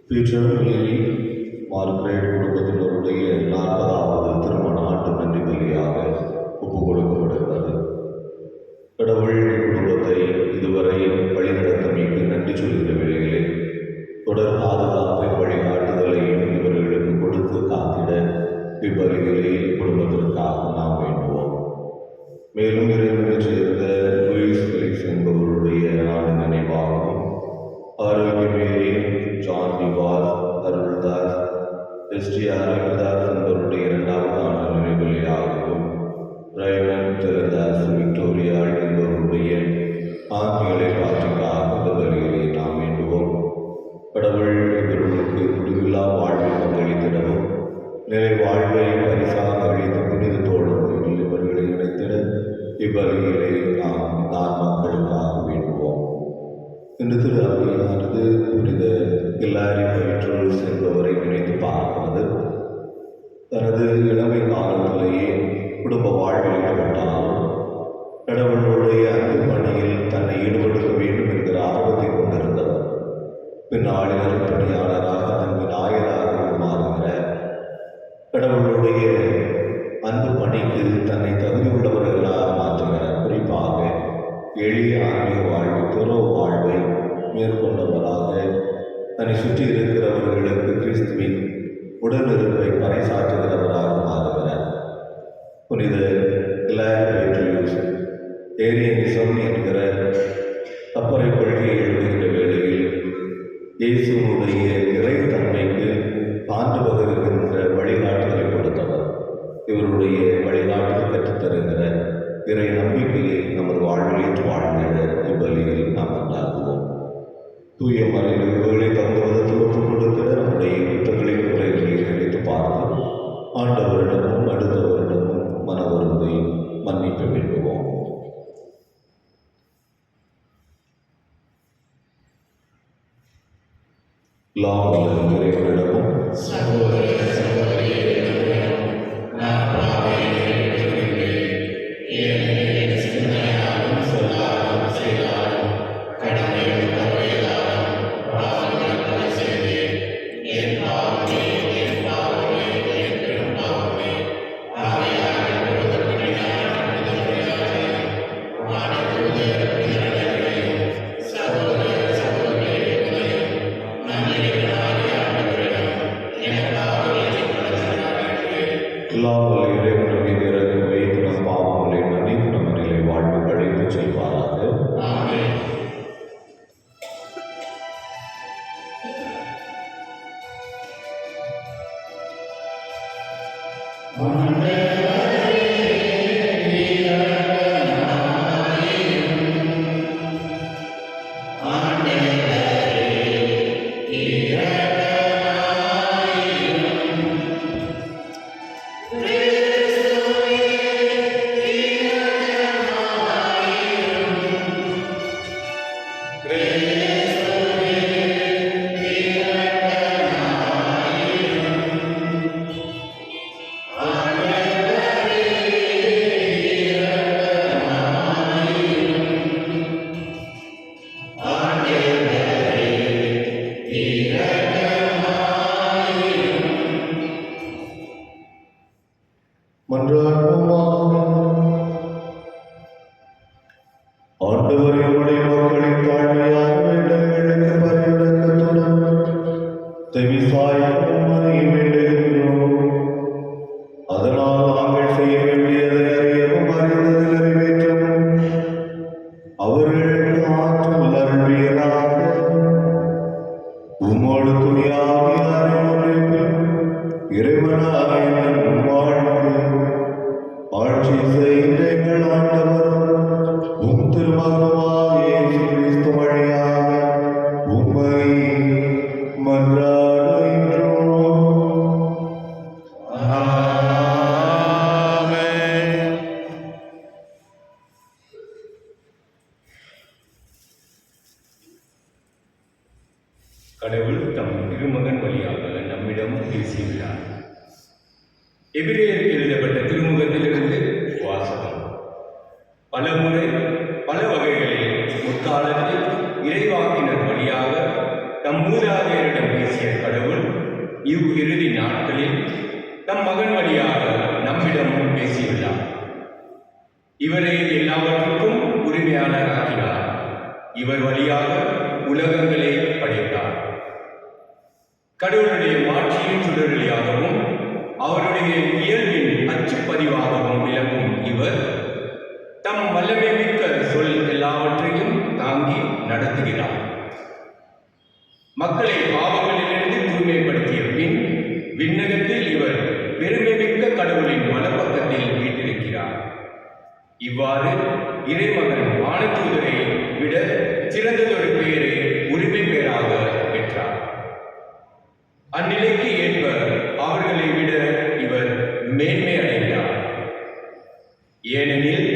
Peter மேரி Margaret குடும்பத்தினருடைய 40வது திருமண ஆண்டு நன்றி பலியாக ஒப்புக் கொடுக்கப்படுகிறது. கடவுள் குடும்பத்தை இதுவரை வழிநடத்தமைக்கு நன்றி சொல்கிற வேளையிலே தொடர் பாதுகாப்பை வழிகாட்டுதலையும் இவர்களுக்கு கொடுத்து காத்திட இப்பலிகளை குடும்பத்திற்காக நாம் வேண்டுவோம். மேலும் இறைவனை சேர்ந்த லூயிஸ் ஃபெலிக்ஸ் என்பவருடைய ஆண்டு நினைவாகவும் ஆரோக்கியமேரி ஜான் டிவாஸ் அருள்தாஸ் ஆரோக்கியதாஸ் என்பவருடைய 2வது ஆண்டு நினைவுகளாகவும் ரைமன் தெலதாஸ் விக்டோரியா என்பவருடைய ஆத்மீகளை பாற்றிக்காக பலிகளை நாம் வேண்டுவோம். கடவுள் இவர்களுக்கு முடிவில்லா வாழ்வை பங்களித்திடவும் நிலை வாழ்வை பரிசாக அளித்த புனித தோழர்கள் இவர்களை இணைத்திட இப்பலிகளை நாம் இந்த ஆன்மாக்களுக்காக வேண்டுவோம். இன்று திரு அவையானது புனித கில்லாரி பைட்ரோல்ஸ் என்பவரை நினைத்து பார்க்கிறது. தனது இளமை காலத்திலேயே குடும்ப வாழ்வில் ஈடுபட்டாலும் கடவுளுடைய அன்பு பணியில் தன்னை ஈடுபடுத்த வேண்டும் என்கிற ஆர்வத்தை கொண்டிருந்தவர். பின்னாளில் பணியாளராக தன் நாயராக மாறுகிற கடவுளுடைய அன்பு பணிக்கு தன்னை தகுதி உள்ளவர்களாக மாற்றுகிறார். குறிப்பாக எளிய ஆன்மீக வாழ்வு துறவு வாழ்வை மேற்கொண்டவராக தன்னை சுற்றி இருக்கிறவர்களுக்கு கிறிஸ்துவின் உடனிருப்பை பறைசாற்றுகிறவராக மாறுகிறார். புனித கிளாரி பைட்ரோல்ஸ் ஏரியனிசம் என்கிற கப்பரை கொள்கையை எழுதுகிற வேளையில் இயேசுனுடைய இறைத்தன்மைக்கு சான்று பகிர்கின்ற வழிகாட்டுதலை கொடுத்தவர். இவருடைய வழிகாட்டுதல் கற்றுத்தருகிற இறை நம்பிக்கையை நமது வாழ்வில் வாழ்ந்திட இப்பலியில் நாம் கொண்டாடுவோம். தூய மறைவுகளை தந்த விதத்தில் ஒப்புக் கொடுக்கிற நம்முடைய குற்றங்களின் குறைகளை நினைத்து பார்த்து ஆண்டவரிடமும் அடுத்தவரிடமும் மன வருந்தை மன்னிப்பு வேண்டுவோம். இறைவனிடமும் இறைவனுடைய இறக்கம் வைத்து நம் பாவங்களை மன்னித்து எபிரேயருக்கு எழுதப்பட்ட திருமுகத்திலிருந்து வாசகம். பலமுறை பல வகைகளில் முற்காலத்தில் இறைவாக்கினர் வழியாக தம் மூதாதையரிடம் பேசிய கடவுள் இறுதி நாட்களில் தம் மகன் வழியாக நம்மிடம் பேசியுள்ளார். இவரை எல்லாவற்றுக்கும் உரிமையாளராக்கினார். இவர் வழியாக உலகங்களை படைத்தார். கடவுளுடைய மாட்சியின் சுடரொளியாகவும் அவருடைய இயல்பின் அச்சுப்பதிவாகவும் விளங்கும் இவர் தம் வல்லமை மிக்க சொல் எல்லாவற்றையும் தாங்கி நடத்துகிறார். மக்களை பாவங்களிலிருந்து தூய்மைப்படுத்திய பின் விண்ணகத்தில் இவர் பெருமை மிக்க கடவுளின் வலப்பக்கத்தில் வீட்டிருக்கிறார். இவ்வாறு இறைமகன் வானதூதரை விட சிறந்ததொரு பெயரை உரிமை பெயராக பெற்றார். அந்நிலைக்கு ஏற்ப அவர்களை விட இவர் மேன்மை அடைந்தார். ஏனெனில்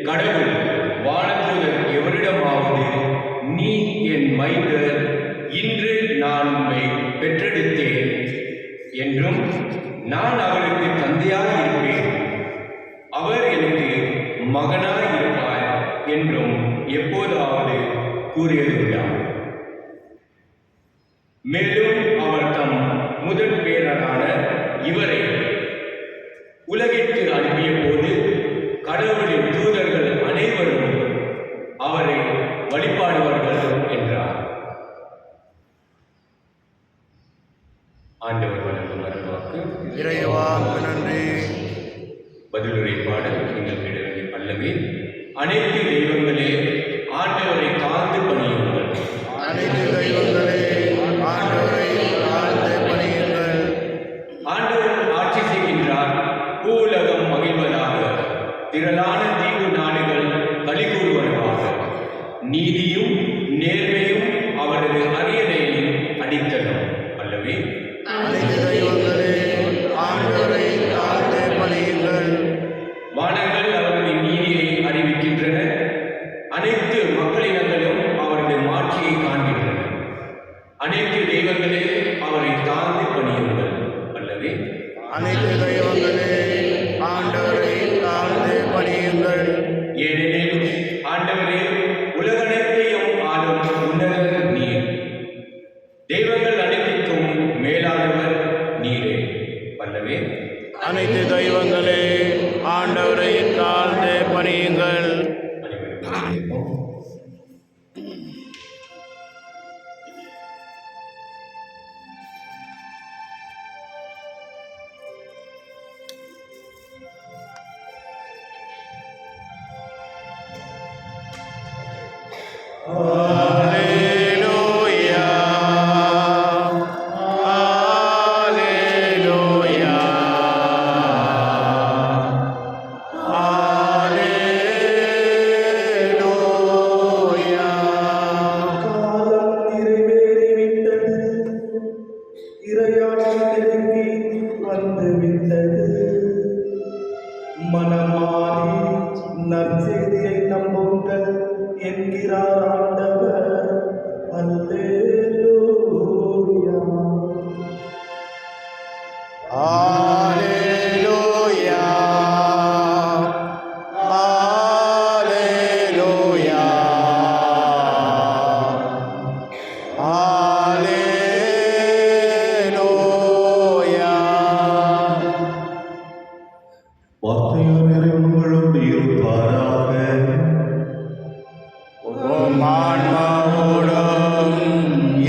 கடவுள் வானதூதர் எவரிடமாவது நீ என் மைந்தர், இன்று நான் உம்மை பெற்றெடுத்தேன் என்றும் நான் அவருக்கு தந்தையாய் இருப்பேன், அவர் எனக்கு மகனாய் இருப்பார் என்றும் எப்போதாவது கூறியதுண்டா? மேலும் அவர் தம் முதற் பேரரான இவரை உலகிற்கு அனுப்பிய போது கடவுளின் தூதர்கள் அனைவரும் அவரை வழிபாடுவார்கள் என்றார். ஆண்டவர் வழங்கும் அருள்வாக்கு. இறைவா நன்றி. பதிலுரை பாடல் நீங்கள் விட வேண்டிய பல்லவி. அனைத்து தெய்வங்களே ஆண்டவரை காத்து பணியுங்கள். அனைத்து தெய்வங்களே ஆண்டவரை காத்து பணியுங்கள். ஆண்டவர் ஆட்சி செய்கின்றார், பூவுலகம் மகிழ்வதாக, திரளான தீவு நாடுகள் களி கூறுவனவாக. நீதியும் நேர்மையும் அவரது அரியணையின் அடித்தளம். அல்லவே அனைத்து தெய்வங்களே ஆண்டவரை காத்து பணியுங்கள். வானங்கள் அவரது நீதியை அறிவிக்கின்றன, அனைத்து மக்களினங்களும் அவரது மாட்சியை காண்கின்றன. அனைத்து தெய்வங்களே அவரை தாழ்ந்து பணியுங்கள். அல்லவே அனைத்து தெய்வங்களே ஆண்டவரை காத்து பணியுங்கள். ஏனெனில் ஆண்டவரே உலகனைத்தையும் ஆளும் உன்னதர் நீர், தெய்வங்கள் அனைத்திற்கும் மேலானவர் நீரே. அல்லவே அனைத்து தெய்வங்களே ஆண்டவரை காத்து பணியுங்கள். Alleluia, Alleluia, Alleluia. காலம் நிறைவேறிவிட்டது, இறையாட்சி நெருங்கி வந்துவிட்டது. மனமாறி நற்செய்தியை நம்புங்கள் என்கிறார் ஆண்டவர். அல்லேலூயா. Alleluia, Alleluia, Alleluia. வார்த்தையார் இறைவனங்களோடு இருப்பாராக. உம் ஆன்மாவோடும்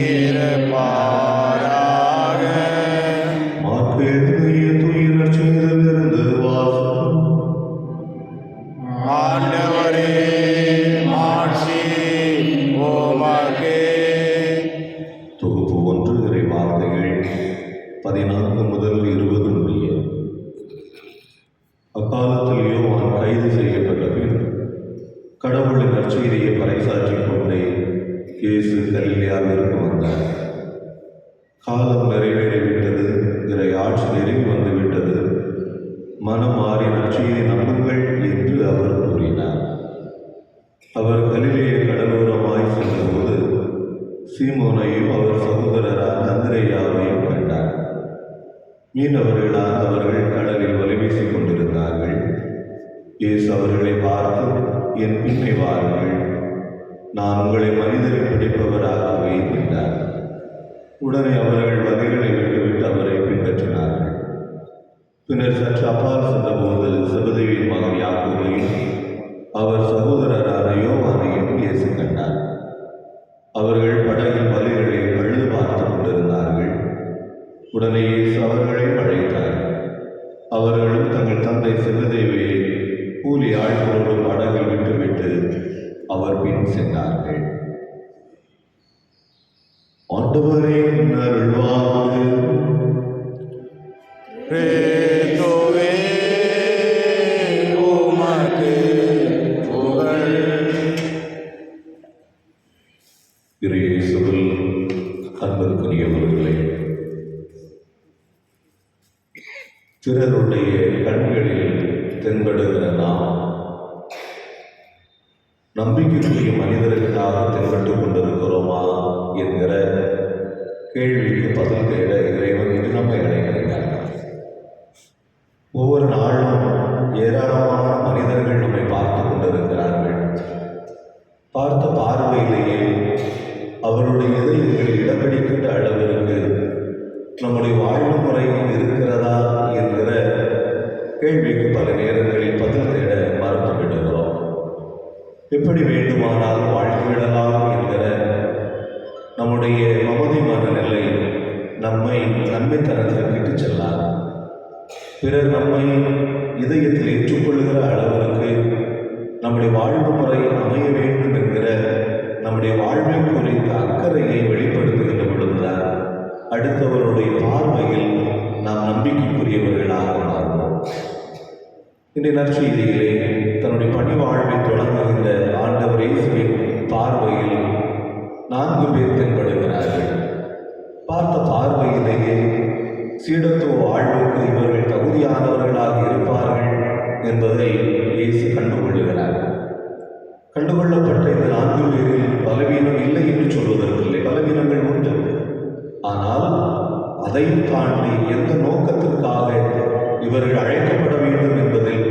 இருப்பாராக. மார்க்கு எழுதிய தூய நற்செய்தியிலிருந்து வாசகம். ஆண்டவரே மாட்சி உமக்கே. தொகுப்பு 1 இறை வார்த்தைகள் 14 முதல் 20 முடிய. அக்காலத்தில் யோவான் கைது செய்யப்பட்ட பின் கடவுளின் நற்செய்தியை பறைசாற்றிக் கொண்டே இயேசு கலிலேயாவிற்கு வந்தார். காலம் நிறைவேறிவிட்டது, இறை ஆட்சி நெருங்கி வந்துவிட்டது, மனம் மாறி நற்செய்தி நம்புங்கள் என்று அவர் கூறினார். அவர் கலிலேய கடலோரமாய் சென்றபோது சீமோனையும் அவர் சகோதரரான அந்திரேயாவையும் கண்டார். மீனவர்களாக அவர்கள் கடலில் இயேசு அவர்களை பார்த்து, என் பின்னே வாருங்கள், நான் உங்களை மனிதரை பிடிப்பவராக்குவேன் என்றார். உடனே அவர்கள் வகைகளை விட்டுவிட்டு அவரை பின்பற்றினார்கள். பின்னர் சற்று அப்பால் சென்றபோது செபதேவின் மகன் யாக்கோபையும் அவர் சகோதரரான யோவானையும் இயேசு கண்டார். அவர்கள் படகில் வலைகளை பழுது பார்த்து கொண்டிருந்தார்கள். உடனே இயேசு அவர்களை அழைத்தார். அவர்களும் தங்கள் தந்தை செபதேவியை கூலி ஆட்களோடு படகில் விட்டுவிட்டு அவர் பின் சென்றார்கள். ஆண்டவரே அருள்வாக்கு. கிறிஸ்துவே உமக்கு புகழ். இயேசுவில் அன்பிற்குரியவர்களே, பிறருடைய கண்களில் தென்படுகிற நாம் நம்பிக்கைக்குரிய மனிதர்களாக தென்பட்டுக் கொண்டிருக்கிறோமா என்கிற கேள்விக்கு பதில் தேட இறைவன் இது நம்மை அழைக்கிறார். ஒவ்வொரு நாளும் ஏராளமான மனிதர்கள் நம்மை பார்த்து கொண்டிருக்கிறார்கள். பார்த்த பார்வையிலேயே அவருடைய இதயங்களில் இடம் பிடிக்கின்ற அளவிற்கு நம்முடைய வாழ்வு முறை இருக்கிறதா என்கிற கேள்விக்கு பல நேரங்களில் பதில் தேட மறுத்து விடுகிறோம். எப்படி வேண்டுமானால் வாழ்ந்துவிடலாம் என்கிற நம்முடைய மமதை மனநிலை நம்மை நன்மைத்தனத்திற்கு இட்டுச் செல்லாது. பிறர் நம்மை இதயத்தில் ஏற்றுக்கொள்கிற அளவிற்கு நம்முடைய வாழ்வு முறை அமைய வேண்டும் என்கிற நம்முடைய வாழ்வை குறித்த அக்கறையை வெளிப்படுத்துகின்ற பொழுதுதான் அடுத்தவருடைய பார்வையில் நாம் நம்பிக்கைக்குரியவர்களாக மாறுவோம். இன்றைய நற்செய்தியிலே தன்னுடைய பணி வாழ்வை தொடங்குகின்ற ஆண்டவர் இயேசுவின் பார்வையில் 4 பேர் தென்படுகிறார்கள். பார்த்த பார்வையிலேயே சீடத்துவ வாழ்வுக்கு இவர்கள் தகுதியானவர்களாக இருப்பார்கள் என்பதை இயேசு கண்டுகொள்ளுகிறார். கண்டுகொள்ளப்பட்ட இந்த 4 பேரில் பலவீனம் இல்லை என்று சொல்வதற்கில்லை, பலவீனங்கள் உண்டு. ஆனால் அதையும் தாண்டி எந்த நோக்கத்திற்காக இவர்கள் அழைக்கப்பட வேண்டும் என்பதில்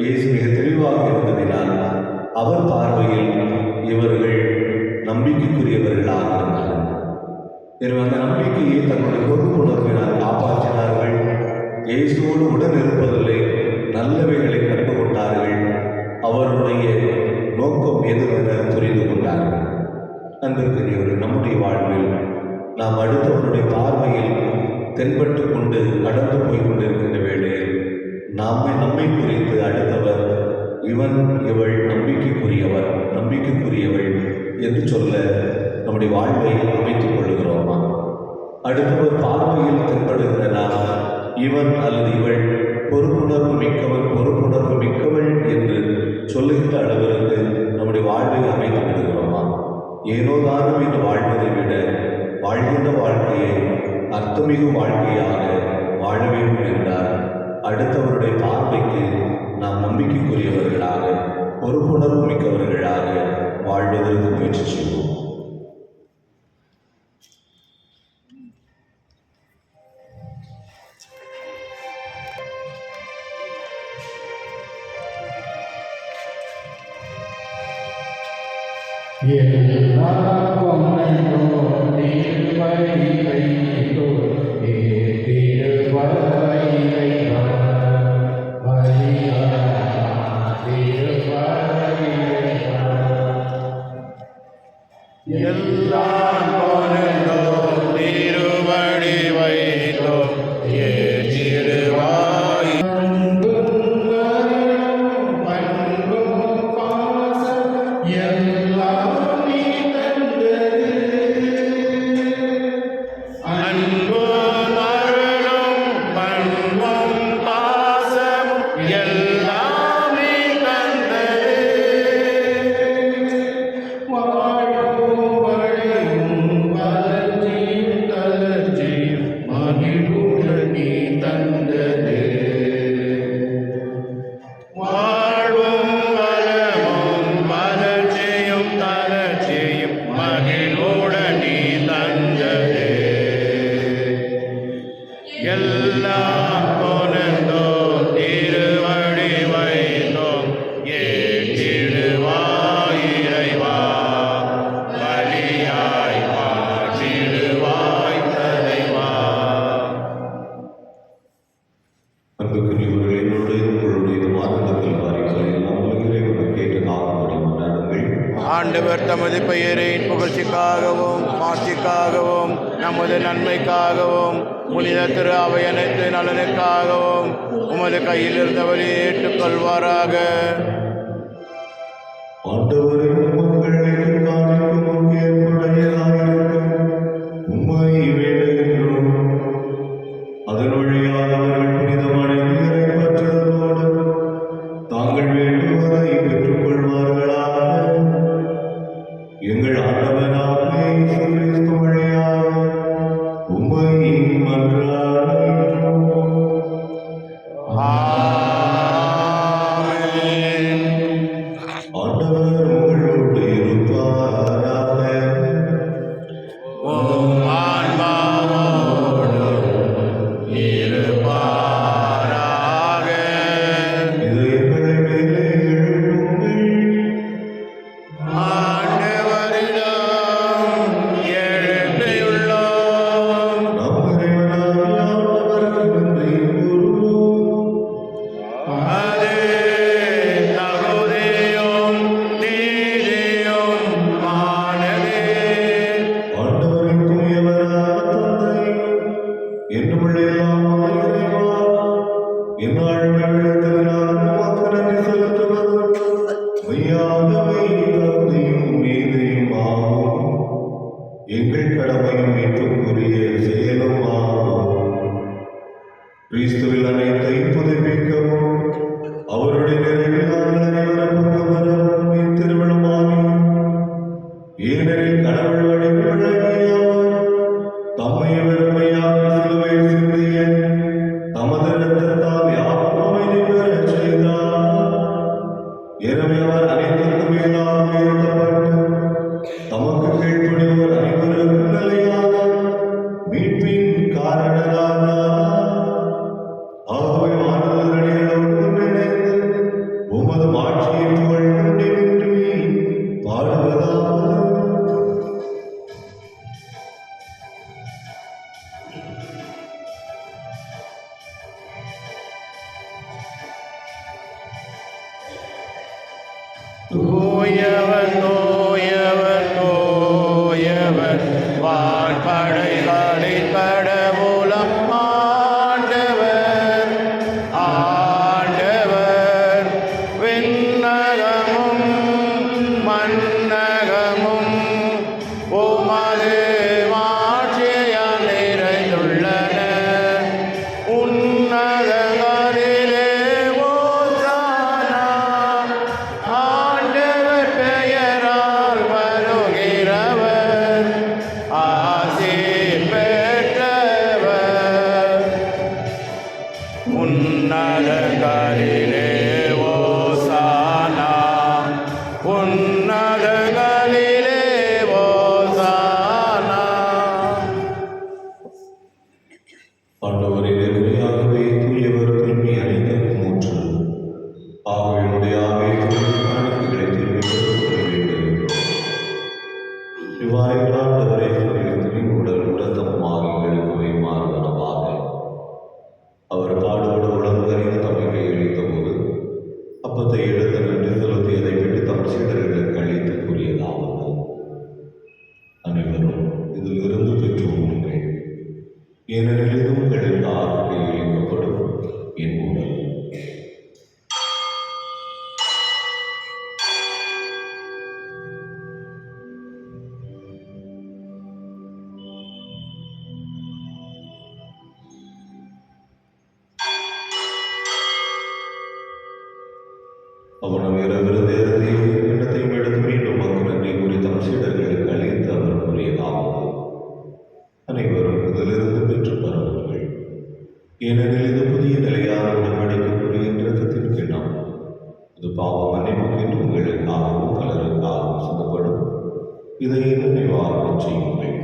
இயேசு மிக தெளிவாக இருந்ததினால் அவர் பார்வையில் இவர்கள் நம்பிக்கைக்குரியவர்களாக இருந்தார்கள். எனவே அந்த நம்பிக்கையை தன்னுடைய பொறுப்புணர்வினால் காப்பாற்றினார்கள். இயேசுவோடு உடன் இருப்பதில்லை, நல்லவைகளை கண்டுகொண்டார்கள். அவருடைய நோக்கம் எதுவென புரிந்து கொண்டார்கள். அன்பிற்குரியவர்கள், நம்முடைய வாழ்வில் நாம் அடுத்தவருடைய பார்வையில் தென்பட்டு கொண்டு கடந்து போய் கொண்டிருக்கின்ற வேளையில் நம்மை குறித்து அடுத்தவர் இவன் இவள் நம்பிக்கைக்குரியவள் என்று சொல்ல நம்முடைய வாழ்வை அமைத்துக் கொள்ளுகிறோமா? அடுத்தவர் பார்வையில் தென்படுகிற நாம் இவன் அல்லது இவள் பொறுப்புணர்வு மிக்கவள் என்று சொல்லுகின்ற அளவிற்கு நம்முடைய வாழ்வை அமைத்து விடுகிறோமா? ஏனோதானம் என்று வாழ்வதை விட வாழ்கின்ற வாழ்க்கையை அர்த்தமிகு வாழ்க்கையாக வாழ வேண்டும் என்றால் அடுத்தவருடைய பார்வைக்கு நாம் நம்பிக்கைக்குரியவர்களாக பொறுப்புணர்வு மிக்கவர்களாக வாழ்வதற்கு முயற்சி செய்வோம். எல்லாம் பொருந்தோம் திருவடி வைத்தோம் ஏற்றிடுவாய். அன்பும் அருளும் பண்பும் பாசமும் எல்லாமே தந்தது. வாழும் வழியும் ஆண்டவர் தமது பெயரின் புகழ்ச்சிக்காகவும் மாட்சிக்காகவும் நமது நன்மைக்காகவும் புனித திரு அவை அனைத்து நலனுக்காகவும் உமது கையில் இருந்தவரை ஏற்றுக்கொள்வாராக. ஆண்டவரே, மக்களுக்கு காணிக்கும் ஏற்புடையதாயிருக்க உம்மை வேண்டுகின்றோம். அதன் வழியாக அவர்கள் புனிதமான நீரை பற்றுவதோடு தாங்கள் வேண்டுவதை பெற்றுக்கொள்வார்களாக. எங்கள் ஆண்டவராகிய இயேசு கிறிஸ்து வழியாக உம்மை மன்றாடுகின்றோம். ஆமென். ஆண்டவர் உங்களோடு இருப்பாராக. உம் ஆன்மாவோடும் இருப்பாராக. இதயங்களை மேலே எழுப்புங்கள். ஆண்டவரிடம் எழுப்பியுள்ளோம். நம் இறைவனாகிய ஆண்டவருக்கு நன்றி கூறுவோம். அது தகுதியும் நீதியும் ஆனதே. ஆண்டவரின் தூயவரான தந்தை, என்றுமுள்ள எல்லாம் இறைவா, எந்நாளும் எவ்விடத்தில் நான் உமக்கு நன்றி செலுத்துவது மெய்யாகவே தந்தையும் நீதியும் ஆகும். எங்கள் கடமையும் மீட்புக்குரிய செயலும் ஆகும். கிறிஸ்துவில் அனைத்தையும் புதுப்பிக்கவும் அவருடைய நிறைவில் நாங்கள் அனைவரும் பங்கு பெறவும் இத்திருவிழமாகும். ஏனெனில் கடவுள் வழிக்கு விளங்கிய அவர் தம்மை வெறுமையாக சிலுவையில் சிந்திய தமது இரத்தத்தால் யாவும் அமைதி பெறச் செய்தார். எனவே அவர் அனைத்திற்கும் மேலாக உயர்த்தப்பட்டு தமக்கு கீழ்ப்படிவோர் அனைவருக்கும் நிலையான மீட்பின் காரணரானார். ஆகவே வானவர்களோடு ஒன்றிணைந்து உமது மாட்சியை புகழ் முடிவின்றி பாடுவதாவது. தூயவர் தூயவர் தூயவர் வான்படைகளின் கடவுளம் ஆண்டவர். ஆண்டவர் விண்ணகமும் மண்ணகமும் உமது மாட்சியால் நிறைந்துள்ளன. உன்னதங்களிலே ஓசானா. ஆண்டவர் பெயரால் வருகிறவர் ஆசி பெற்றவர். உன்னதங்களிலே ஓசானா. உன்னதங்களிலே ஓசானா. ஆண்டவரே, நேர்மையாகவே தூயவர் தூய்மை அனைத்தும் மூன்று. ஆகவே என்னுடைய காணிக்கைகளை தூய்மைப்படுத்த வேண்டுகின்றோம். இவ்வாறு ஆண்டவரே கிறிஸ்துவின் உடல் உடத்தமாக எங்களுக்கு வைமாறுவனவாக. அவர் பாடுபட உடம்பறிந்து தம்மை கையளித்த போது அப்பத்தை எடுத்து நன்றி செலுத்தி அதை விட்டு தம் சீடர்களுக்கு அளித்து கூறியதாவது: அனைவரும் இதிலிருந்து பெற்று உண்ணுங்கள். ஏனெனில் இது உங்களுக்காக கையளிக்கப்படும் என் உடல். அவனும் இரவு நேரத்தையும் கிண்ணத்தையும் எடுத்து மீண்டும் மக்கள் நன்றி கூறி தம் சீடர்களுக்கு அளித்து அவர் கூறியதாவது: அனைவரும் இதிலிருந்து பெற்று பரவுங்கள். ஏனெனில் இது புதிய நிலையான உடன்படிக்கைக்குரிய இரத்தத்தின் கிண்ணம். இது பாவ மன்னிப்புக்கு உங்களுக்காகவும் பலருக்காகவும் சிந்தப்படும். இதை நினைவாக செய்யுங்கள்.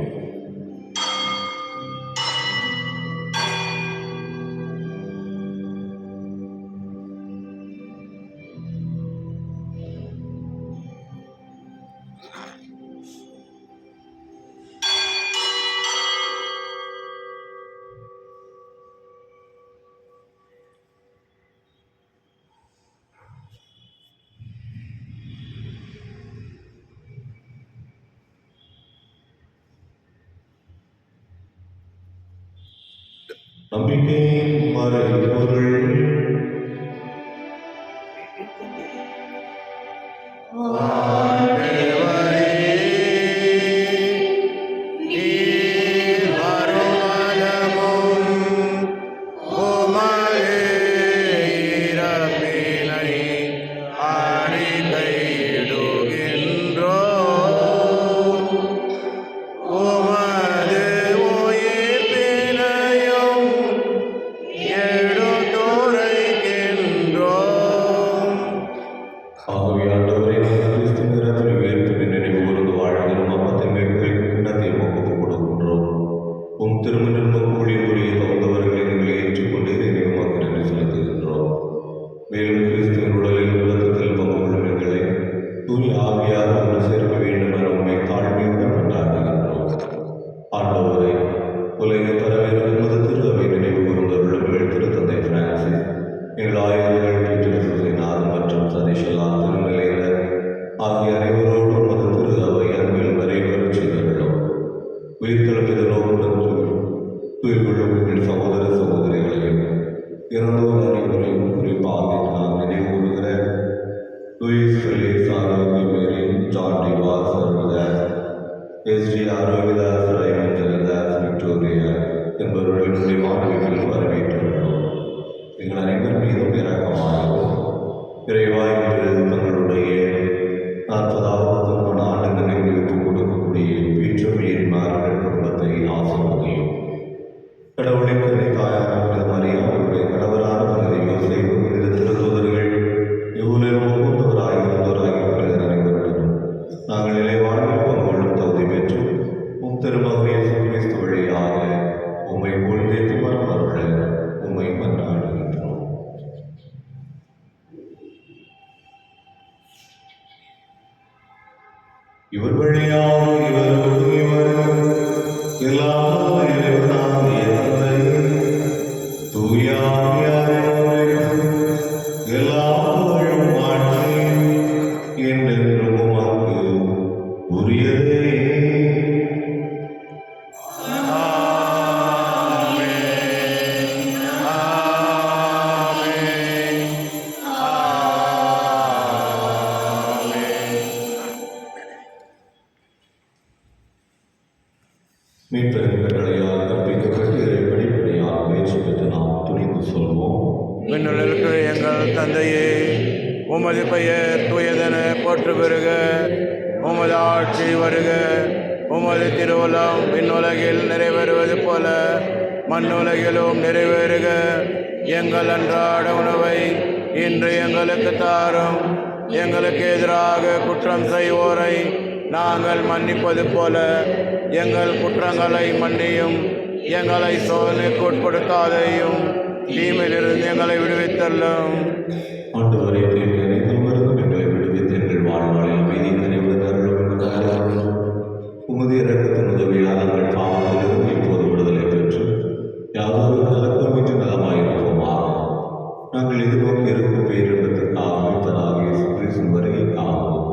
நம்பிக்கையின் மறைபொருள். ஆண்டவரே, நீர் வருமளவும் உமது இறப்பினை அறிக்கையிடுகின்றோம். உமது உயிர்ப்பினையும் எடுத்துரைக்கின்றோம். ஆகவே ஆண்டவரே, நாங்கள் கிறிஸ்துவின் இறப்பினை உயிர்ப்பினை நினைவு கூர்ந்து வாழ்கிறோம். அப்பத்தை மேற்கொள்ளும் கிண்ணத்தை ஒப்புக் கொடுக்கின்றோம். உம் திருமணம் ஊழியம் புரிய தகுந்தவர்களை நீங்கள் ஏற்றுக்கொண்டு நினைவுமாக்க நன்றி செலுத்துகின்றோம். மேலும் கிறிஸ்துவின் உடலில் உலகத்தில் பங்கு கொள்ளும் எங்களை தூய ஆவியார் ஒன்று சேர்க்க வேண்டும் என உண்மை தாழ்மையுடன் கொண்டாடுகின்றோம். ஆண்டவரை உலகை பரவியிருக்கும் உமது திரு அவை நினைவு கூர்ந்தவர்களும் எங்கள் திருத்தந்தை பிரான்சிஸ், எங்கள் ஆயர்கள் பீட்டர் நாதன் மற்றும் சதீஷலால் திருநிலையினர் ஆகிய அனைவரோடு உமது திரு அவை அன்பில் வரைபெறச் செய்தவர்களும் உயிர்த்தெழுந்ததோடு தூய்கொள்ளும் எங்கள் சகோதர சகோதரிகளையும் இறந்தோர் அனைவரையும் குறிப்பாக நான் நினைவு கூறுகிற லூயிஸ் ஃபெலிக்ஸ் ஆரோக்கியமேரி, ஜான் டிவாஸ் சர்வதாஸ், எஸ்டி ஆரோக்கியதாஸ், ரைமன் ஜனதாஸ், விக்டோரியா என்பவர்களுடைய மாணவிகள் வரவேற்றுள்ளோம். எங்கள் அனைவர் மீதும் இறக்கமாகவும் இறைவாய் என்று தங்களுடைய 40வது திருமண ஆண்டு நினைவுக்கு கொடுக்கக்கூடிய பீற்றமையின் மாறுகள் குடும்பத்தை ஆசிர்வதியும். கடவுளின் கதை தாயான புனித மரியா, அவருடைய கணவரான புனித யோசேப்பு, புனித திருத்தூதர்கள், இவ்வுலகம் மூத்தவராகிய புனிதர் அனைவருடனும் நாங்கள் நிலைவாழ்வில் பங்கொள்ளும் தகுதி பெற்று உம் திருமகன் இயேசு கிறிஸ்து வழியாக உம்மை புகழ்ந்தேத்து வரம் அருள உம்மை மன்றாடுகின்றோம். இவர் வழியாக இவரோடு இவர் எல்லாம் இறைவனாகிய தந்தை தூய ஆவியானவரிடம் எல்லா புகழும் ஆட்சியும் என்றென்றும் உமக்கு உரியதே. மீட்பரின் கட்டளையால் கற்பிக்கப்பட்டு இறை படிப்படியால் முயற்சி பெற்று நாம் துணிந்து சொல்வோம். விண்ணுலகில் எங்கள் தந்தையே, உமது பெயர் தூயதென போற்று பெறுக. உமது ஆட்சி வருக. உமது திருவுளம் விண்ணுலகில் நிறைவேறுவது போல மண்ணுலகிலும் நிறைவேறுக. எங்கள் அன்றாட உணவை இன்று எங்களுக்கு தாரும். எங்களுக்கு எதிராக குற்றம் செய்வோரை நாங்கள் மன்னிப்பது போல எங்கள் குற்றங்களை மன்னியும். எங்களை சோதனைக்கு உட்படுத்தாதையும், தீமையிலிருந்து எங்களை விடுவித்தள்ளும். ஆண்டவரே, தீமை அனைத்திலிருந்தும் எங்களை விடுவித்து எங்கள் வாழ்நாளில் அமைதி நிறைவுடன் அருளும் என்று கருதுகிறோம். உமது இரக்கத்தின் உதவியால் நாங்கள் பாவத்திலிருந்து இப்போது விடுதலை பெற்று யாதொரு கலக்கமின்றி நலமாயிருப்போமாக. நாங்கள் எதிர்நோக்கி இருக்கும் பேரின்பத்திற்காக மீட்பராகிய இயேசு கிறிஸ்துவின் வருகைக்காகவும்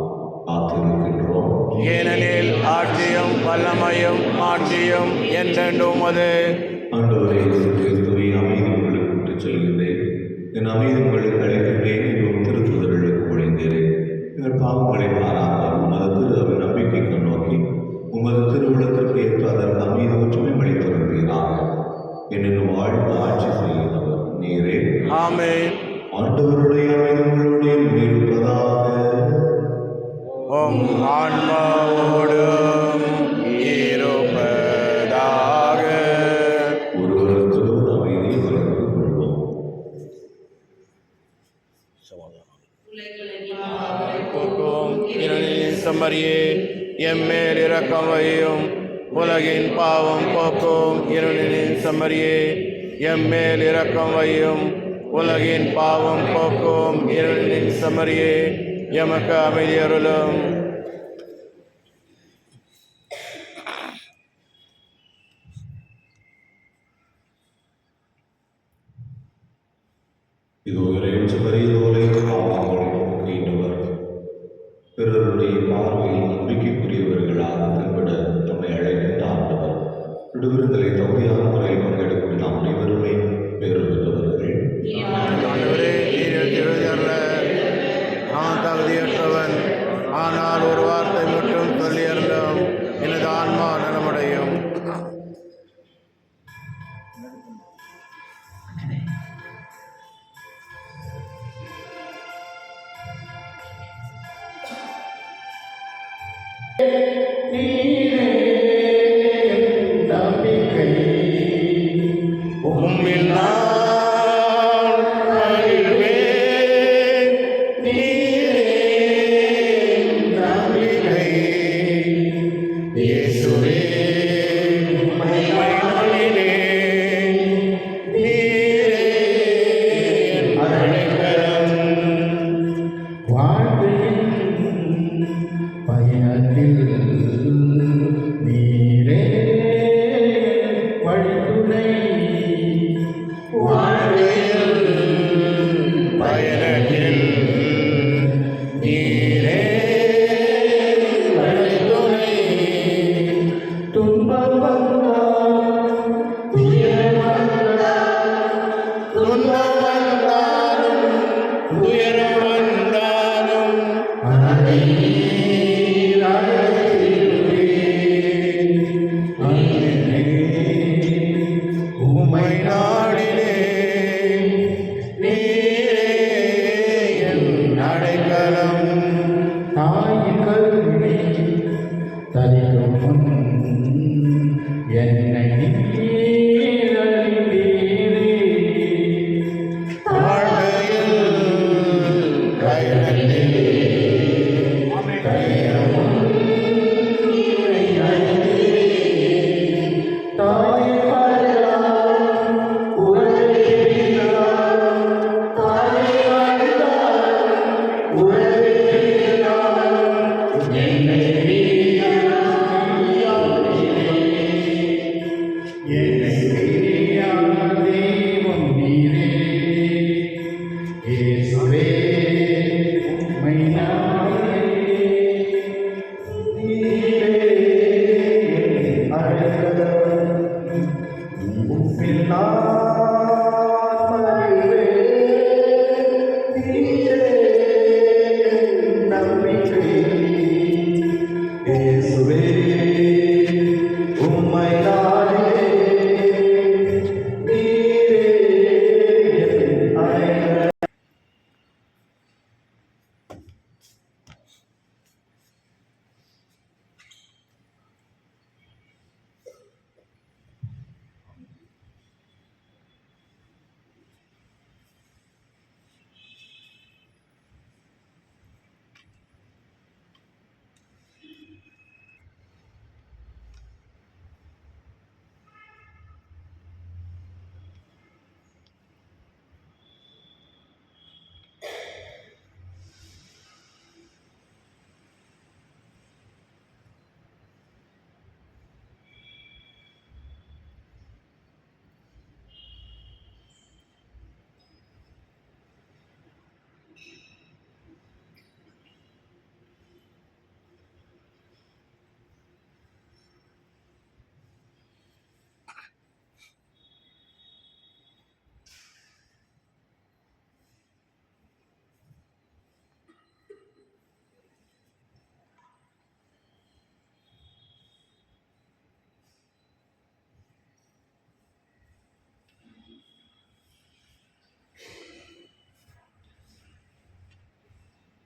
காத்திருக்கின்றோம். ஏனெனில் ஆட்சியும் வல்லமையும் மாட்சியும் என்றென்றும் உமது. ஆண்டவரே, இயேசு கிறிஸ்துவை அமைதி உங்களுக்கு விட்டுச் செல்கின்றேன், என் அமைதி உங்களுக்கு அளிக்கின்றேன் என்றும் திருத்துதர்களுக்கு மொழிந்தேன். எங்கள் பாவங்களை பாராமல் உமது திரு அவை நம்பிக்கை கண்ணோக்கி உமது திருவுளத்திற்கு ஏற்ற அதற்கு அமைதி ஒற்றுமை அளித்திருப்பீராக. என்னும் வாழ்ந்து ஆட்சி செய்கிறவர் நீரே. ஆமென். ஆண்டவருடைய அமைதி உங்களுடைய இருப்பதாக. உம் ஆன்மாவோடும் இருப்பதாக. ஒருவருக்கொருவர் அமைதியை வளர்ந்து கொள்வோம். போக்கும் இருளின் செம்மறியே, எம்மேல் இரக்கம் வையும். உலகின் பாவம் போக்கும் இருளின் செம்மறியே, எம்மேல் இரக்கம் வையும். உலகின் பாவம் போக்கும் இருளின் செம்மறியே, எமக்கு அமைதி அருளும். இதோ இறைவன் செம்மறியோலை பாவங்களை போக்கின்றவர், பிறருடைய பார்வையில் நம்பிக்கைக்குரியவர்களாக தென்பட நம்மை அழைக்கின்ற ஆண்டவர். விடுவிருந்தலை தகுதியான முறையில் பங்கெடுக்கும் நாம் அனைவருமே பேறு பெற்றவர்கள். ஆண்டவரே, நீர் எழுதியருள நான் தகுதியற்றவன், ஆனால் ஒரு வார்த்தை மட்டும் சொல்லி அருளும், எனது ஆன்மா நலமடையும். உம்மில் நான் மகிழ்வேன். நீரே நம்பிக்கை. இயேசுவே உம்மை நாடினேன். நீரே என் அடைக்கலம். வாழ்வின் பயணத்தில் நீரே வழித்துணை. வாழ்க்கையில் பயணத்தில் நீரே வழித்துணை. துன்பம் வந்தால் துயரம் வந்தால் துன்பம் வந்தாலும் துயரம் வந்தாலும் அதை நீர் அழைத்திடுவீர். அன்பிலே உம்மை நாடினேன். நீரே என் அடைக்கலம். தாயின் கருவினை தரிக்கும் முன் என்னை நீர் அறிவீரே. வாழ்க்கையில் பயணத்தில்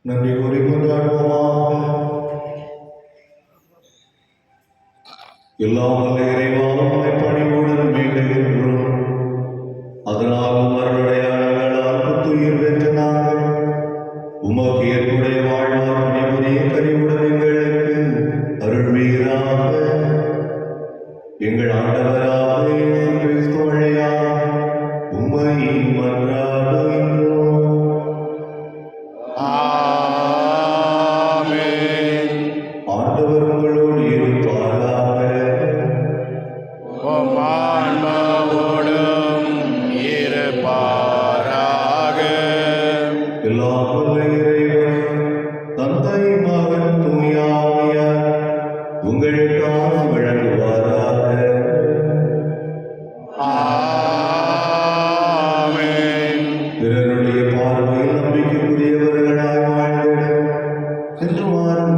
நன்றி கூறி கொண்டாடுவோமாக. எல்லாம் வல்ல இறைவா, உம்மை பணிவுடன் வேண்டுகின்றோம். அதனால் மறுடையாளர்களால் புத்துயிர் பெற்ற நாங்கள் உமக்கு ஏற்புடைய வாழ்வார் பணிபுரிய கனிவுடன் எங்களுக்கு அருள்வீராக. எங்கள் ஆண்டவராக இயேசு கிறிஸ்து வழியாக உம்மை மன்றாடுகின்றோம். ஆமென். ஆண்டவர் உங்களோடு இருப்பாராக. உம் ஆன்மாவோடும் இருப்பாராக. எல்லாம் வல்ல இறைவன் தந்தை மகன் தூய ஆவியார் உங்களுக்காக வழங்குவாராக. சென்று வாருங்கள்.